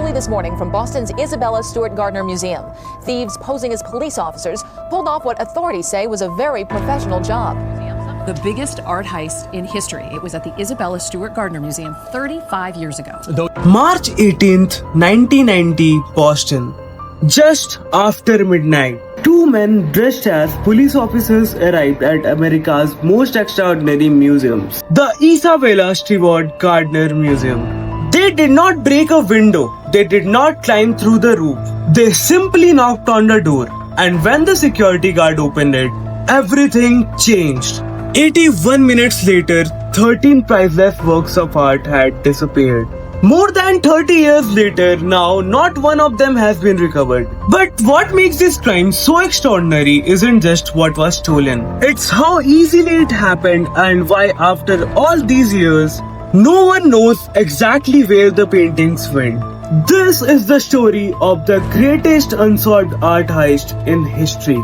early this morning from Boston's Isabella Stewart Gardner Museum. Thieves posing as police officers pulled off what authorities say was a very professional job. The biggest art heist in history. It was at the Isabella Stewart Gardner Museum 35 years ago. March 18th, 1990, Boston. Just after midnight, two men dressed as police officers arrived at America's most extraordinary museums, the Isabella Stewart Gardner Museum. They did not break a window. They did not climb through the roof. They simply knocked on the door. And when the security guard opened it, everything changed. 81 minutes later, 13 priceless works of art had disappeared. More than 30 years later, now not one of them has been recovered. But what makes this crime so extraordinary isn't just what was stolen. It's how easily it happened and why after all these years, no one knows exactly where the paintings went. This is the story of the greatest unsolved art heist in history.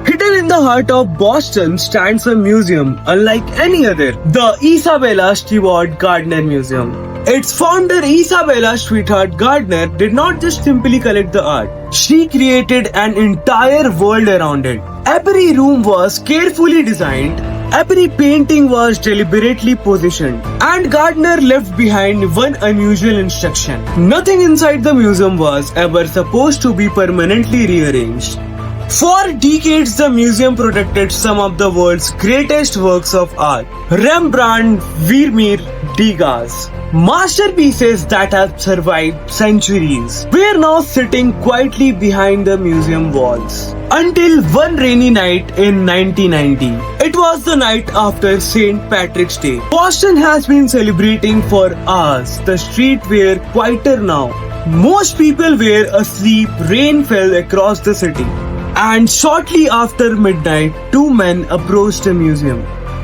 Hidden in the heart of Boston stands a museum unlike any other, the Isabella Stewart Gardner Museum. Its founder, Isabella Stewart Gardner, did not just simply collect the art. She created an entire world around it. Every room was carefully designed, every painting was deliberately positioned, and Gardner left behind one unusual instruction. Nothing inside the museum was ever supposed to be permanently rearranged. For decades, the museum protected some of the world's greatest works of art. Rembrandt, Vermeer, Degas. Masterpieces that have survived centuries were now sitting quietly behind the museum walls. Until one rainy night in 1990. It was the night after St. Patrick's Day. Boston has been celebrating for hours. The streets were quieter now. Most people were asleep. Rain fell across the city. And shortly after midnight, two men approached the museum.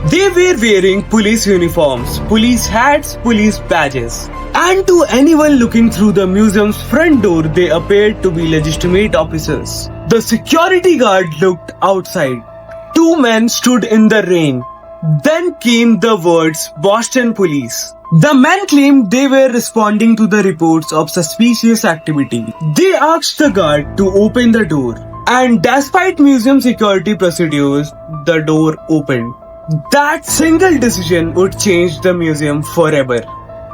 They were wearing police uniforms, police hats, police badges. And to anyone looking through the museum's front door, they appeared to be legitimate officers. The security guard looked outside. Two men stood in the rain. Then came the words Boston Police. The men claimed they were responding to the reports of suspicious activity. They asked the guard to open the door. And despite museum security procedures, the door opened. That single decision would change the museum forever.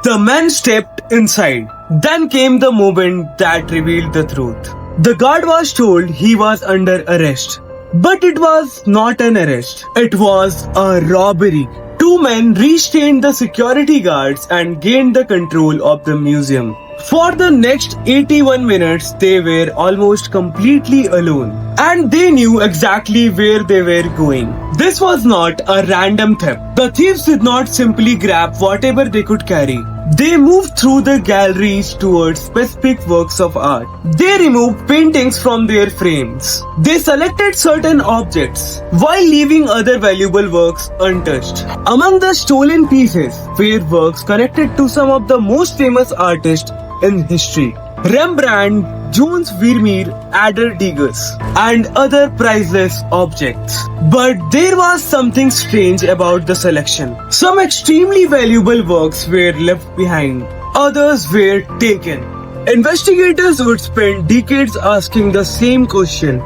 The men stepped inside. Then came the moment that revealed the truth. The guard was told he was under arrest. But it was not an arrest. It was a robbery. Two men restrained the security guards and gained the control of the museum. For the next 81 minutes, they were almost completely alone. And they knew exactly where they were going. This was not a random theft. The thieves did not simply grab whatever they could carry. They moved through the galleries towards specific works of art. They removed paintings from their frames. They selected certain objects while leaving other valuable works untouched. Among the stolen pieces were works connected to some of the most famous artists in history. Rembrandt, Jules Vermeer, Ada Degas, and other priceless objects. But there was something strange about the selection. Some extremely valuable works were left behind. Others were taken. Investigators would spend decades asking the same question.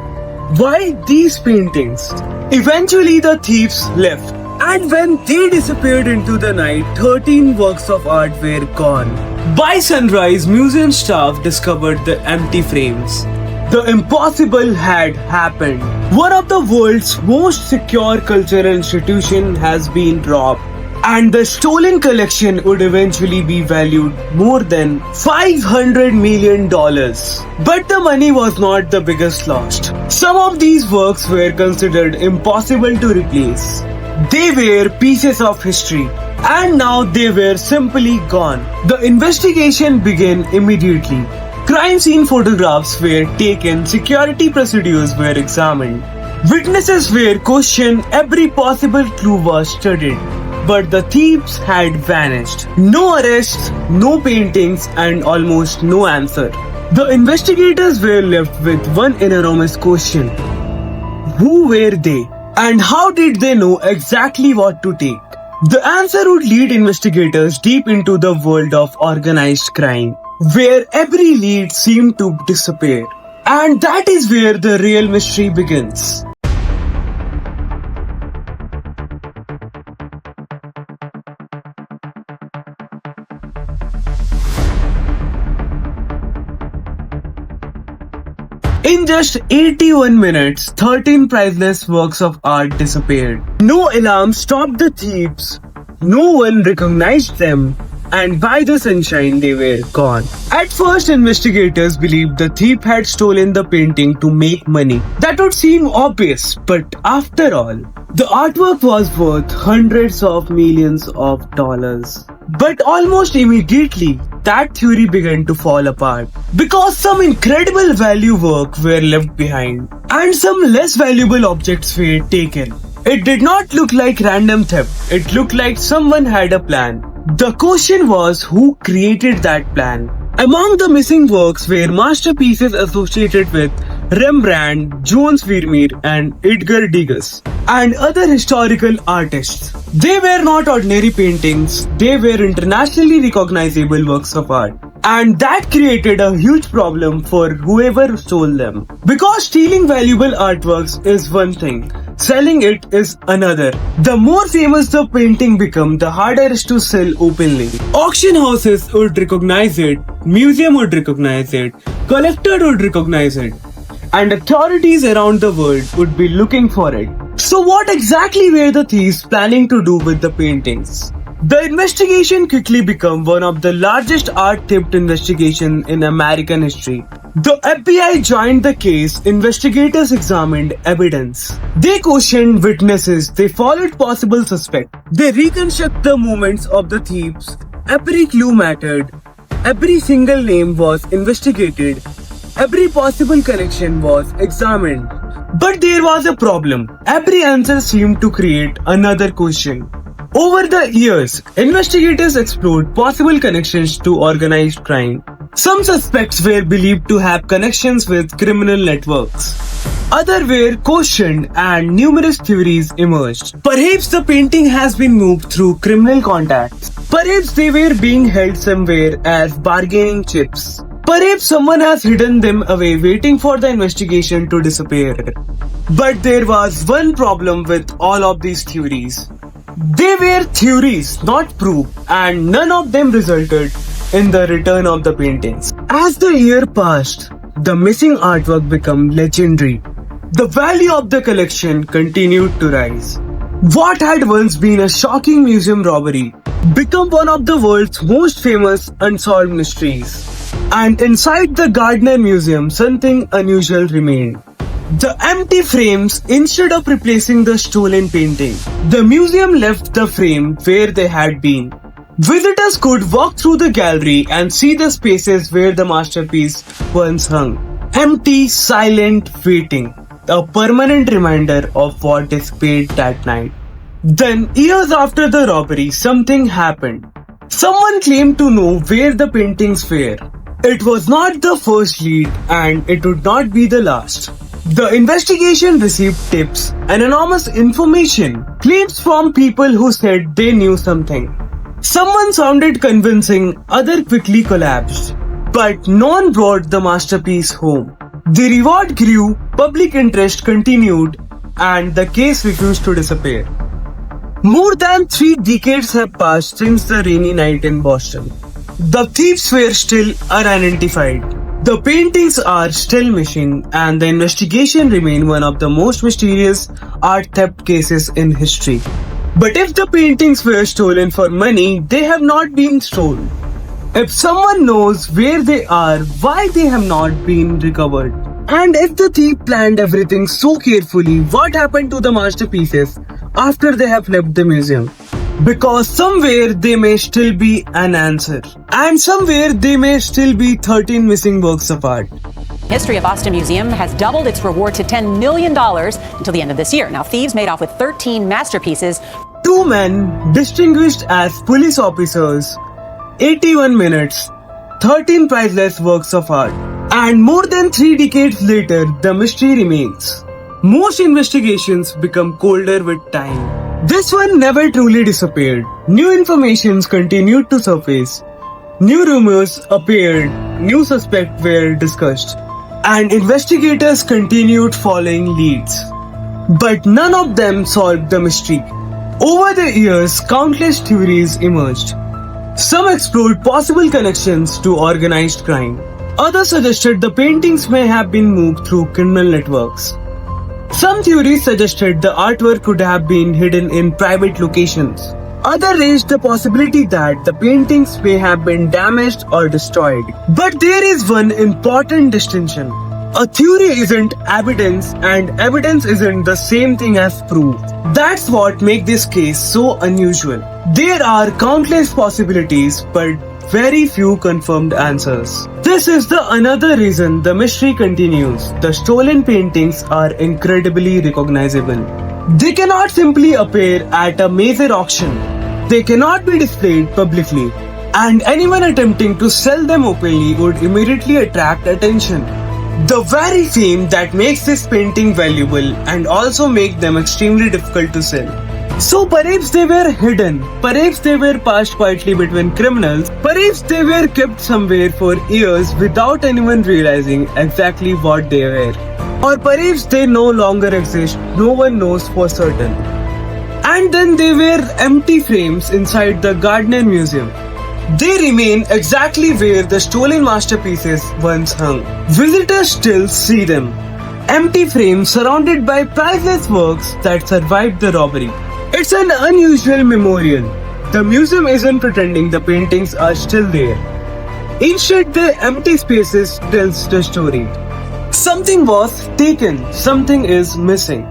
Why these paintings? Eventually the thieves left. And when they disappeared into the night, 13 works of art were gone. By sunrise, museum staff discovered the empty frames. The impossible had happened. One of the world's most secure cultural institutions has been robbed. And the stolen collection would eventually be valued more than $500 million. But the money was not the biggest loss. Some of these works were considered impossible to replace. They were pieces of history, and now they were simply gone. The investigation began immediately. Crime scene photographs were taken, security procedures were examined, witnesses were questioned, every possible clue was studied. But the thieves had vanished. No arrests, no paintings, and almost no answer. The investigators were left with one enormous question. Who were they? And how did they know exactly what to take? The answer would lead investigators deep into the world of organized crime. where every lead seemed to disappear. And that is where the real mystery begins. In just 81 minutes, 13 priceless works of art disappeared. No alarm stopped the thieves, no one recognized them, and by the sunshine they were gone. At first, investigators believed the thief had stolen the painting to make money. That would seem obvious, but after all, the artwork was worth hundreds of millions of dollars. But almost immediately, that theory began to fall apart because some incredible value work were left behind and some less valuable objects were taken. It did not look like random theft, it looked like someone had a plan. The question was who created that plan. Among the missing works were masterpieces associated with Rembrandt, Johannes Vermeer and Edgar Degas and other historical artists. They were not ordinary paintings, they were internationally recognizable works of art. And that created a huge problem for whoever stole them. Because stealing valuable artworks is one thing, selling it is another. The more famous the painting became, the harder it is to sell openly. Auction houses would recognize it, museum would recognize it, collector would recognize it, and authorities around the world would be looking for it. So what exactly were the thieves planning to do with the paintings? The investigation quickly became one of the largest art theft investigations in American history. The FBI joined the case, investigators examined evidence. They questioned witnesses, they followed possible suspects. They reconstructed the movements of the thieves. Every clue mattered. Every single name was investigated. Every possible connection was examined. But there was a problem. Every answer seemed to create another question. Over the years, investigators explored possible connections to organized crime. Some suspects were believed to have connections with criminal networks. Others were questioned and numerous theories emerged. Perhaps the painting has been moved through criminal contacts. Perhaps they were being held somewhere as bargaining chips. Perhaps someone has hidden them away waiting for the investigation to disappear. But there was one problem with all of these theories. They were theories, not proof, and none of them resulted in the return of the paintings. As the year passed, the missing artwork became legendary. The value of the collection continued to rise. What had once been a shocking museum robbery became one of the world's most famous unsolved mysteries. And inside the Gardner Museum, something unusual remained. The empty frames, instead of replacing the stolen painting, the museum left the frame where they had been. Visitors could walk through the gallery and see the spaces where the masterpiece once hung. Empty, silent, waiting. A permanent reminder of what disappeared that night. Then, years after the robbery, something happened. Someone claimed to know where the paintings were. It was not the first lead and it would not be the last. The investigation received tips, anonymous information, claims from people who said they knew something. Someone sounded convincing, others quickly collapsed. But no one brought the masterpiece home. The reward grew, public interest continued, and the case refused to disappear. More than 3 decades have passed since the rainy night in Boston. The thieves were still unidentified. The paintings are still missing, and the investigation remains one of the most mysterious art theft cases in history. But if the paintings were stolen for money, they have not been stolen. If someone knows where they are, why they have not been recovered? And if the thief planned everything so carefully, what happened to the masterpieces after they have left the museum? Because somewhere they may still be an answer. And somewhere they may still be 13 missing works of art. History of Boston Museum has doubled its reward to $10 million until the end of this year. Now, thieves made off with 13 masterpieces. 2 men distinguished as police officers, 81 minutes, 13 priceless works of art. And more than 3 decades later, the mystery remains. Most investigations become colder with time. This one never truly disappeared. New information continued to surface. New rumors appeared, new suspects were discussed, and investigators continued following leads. But none of them solved the mystery. Over the years, countless theories emerged. Some explored possible connections to organized crime. Others suggested the paintings may have been moved through criminal networks. Some theories suggested the artwork could have been hidden in private locations. Others raised the possibility that the paintings may have been damaged or destroyed. But there is one important distinction. A theory isn't evidence, and evidence isn't the same thing as proof. That's what makes this case so unusual. There are countless possibilities, but very few confirmed answers. This is the another reason the mystery continues. The stolen paintings are incredibly recognizable. They cannot simply appear at a major auction. They cannot be displayed publicly, and anyone attempting to sell them openly would immediately attract attention. The very fame that makes this painting valuable and also make them extremely difficult to sell. So perhaps they were hidden, perhaps they were passed quietly between criminals, perhaps they were kept somewhere for years without anyone realizing exactly what they were. Or perhaps they no longer exist, no one knows for certain. And then there were empty frames inside the Gardner Museum. They remain exactly where the stolen masterpieces once hung. Visitors still see them. Empty frames surrounded by priceless works that survived the robbery. It's an unusual memorial. The museum isn't pretending the paintings are still there. Instead, the empty spaces tells the story. Something was taken, something is missing,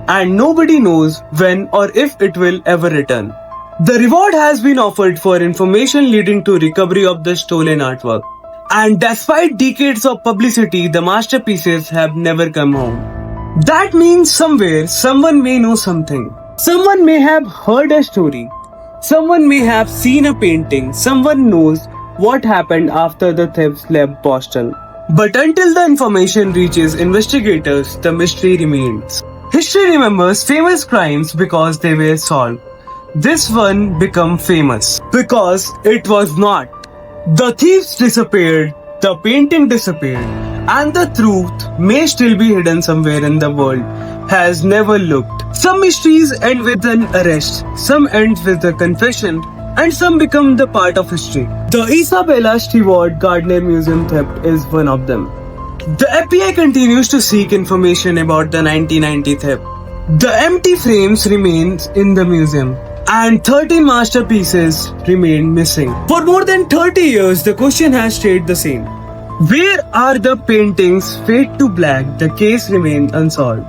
and nobody knows when or if it will ever return. The reward has been offered for information leading to recovery of the stolen artwork. And despite decades of publicity, the masterpieces have never come home. That means somewhere, someone may know something. Someone may have heard a story. Someone may have seen a painting. Someone knows what happened after the thieves left Boston. But until the information reaches investigators, the mystery remains. History remembers famous crimes because they were solved. This one became famous because it was not. The thieves disappeared, the painting disappeared, and the truth may still be hidden somewhere in the world, has never looked. Some mysteries end with an arrest, some end with a confession, and some become the part of history. The Isabella Stewart Gardner Museum theft is one of them. The FBI continues to seek information about the 1990 theft. The empty frames remain in the museum, and 13 masterpieces remain missing. For more than 30 years, the question has stayed the same. Where are the paintings? Fade to black, the case remains unsolved.